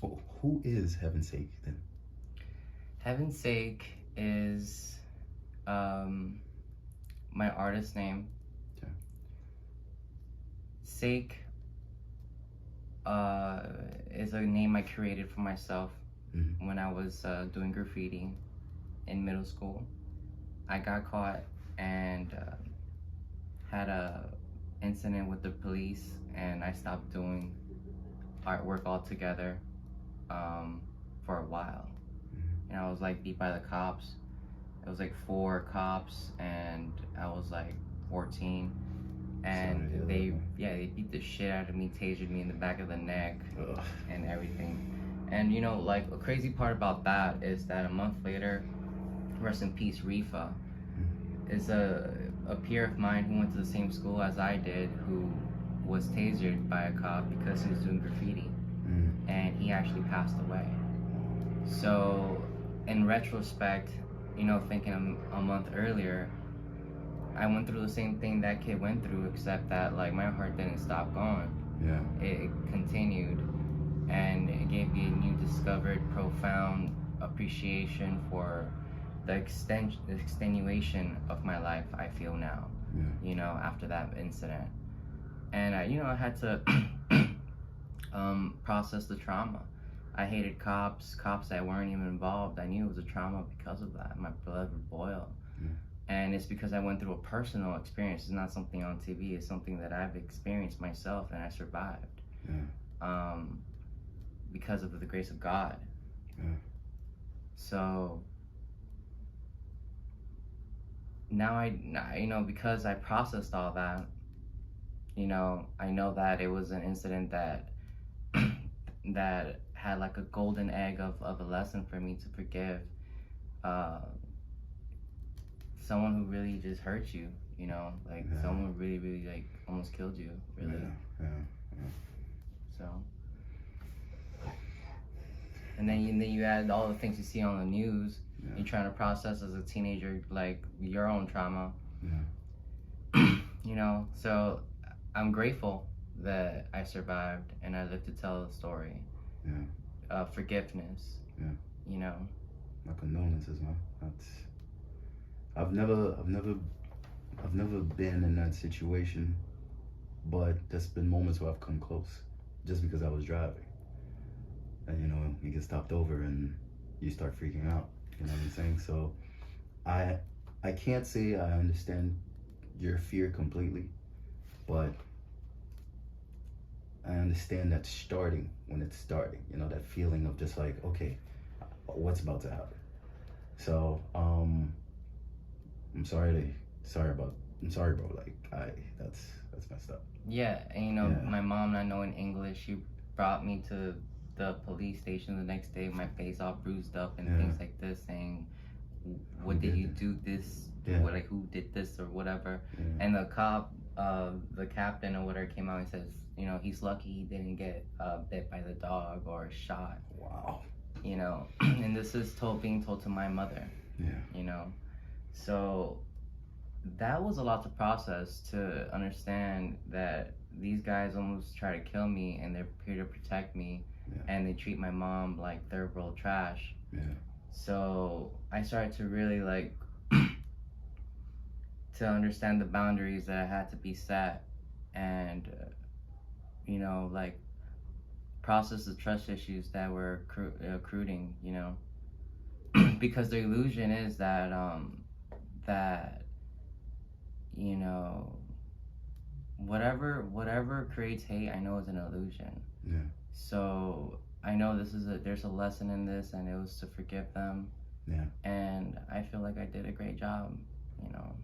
Who is Heavensake then? Heavensake is my artist name. Okay. Sake is a name I created for myself when I was doing graffiti in middle school. I got caught and had a incident with the police, and I stopped doing artwork altogether for a while. And I was like beat by the cops. It was like 4 cops, and I was like 14. And they beat the shit out of me, tasered me in the back of the neck and everything. And you know, like a crazy part about that is that a month later, rest in peace, Rifa, is a peer of mine who went to the same school as I did, who was tasered by a cop because he was doing graffiti, and he actually passed away. So, in retrospect, you know, thinking a month earlier, I went through the same thing that kid went through, except that like my heart didn't stop going. Yeah. It continued, and it gave me a new discovered profound appreciation for the extenuation of my life I feel now. You know, after that incident. And I had to process the trauma. I hated cops that weren't even involved. I knew it was a trauma because of that. My blood would boil. And it's because I went through a personal experience. It's not something on TV. It's something that I've experienced myself, and I survived. Because of the grace of God. So now you know, because I processed all that, you know, I know that it was an incident that that had like a golden egg of a lesson for me to forgive someone who really just hurt you, you know, like someone who really like almost killed you, really. So, and then you add all the things you see on the news. You're trying to process as a teenager, like your own trauma. You know, so I'm grateful that I survived and I live to tell the story. Forgiveness. You know. My condolences, man. I've never been in that situation, but there's been moments where I've come close, just because I was driving. And you know, you get stopped over and you start freaking out. You know what I'm saying? So I can't say I understand your fear completely, but I understand that starting when it's starting, you know, that feeling of just like, okay, what's about to happen? So I'm sorry, bro. Like that's messed up. Yeah, and you know, my mom not knowing English, she brought me to the police station the next day, my face all bruised up and things like this, saying, what did you do this? What, like, who did this or whatever? And the cop, the captain or whatever came out and says, you know, he's lucky he didn't get bit by the dog or shot. Wow. You know, and this is being told to my mother. You know, so that was a lot to process, to understand that these guys almost try to kill me and they're here to protect me, and they treat my mom like third world trash. So I started to really like to understand the boundaries that had to be set, and you know, like process the trust issues that were accruing, you know, because the illusion is that that, you know, whatever creates hate, I know is an illusion. So I know there's a lesson in this, and it was to forgive them. And I feel like I did a great job, you know.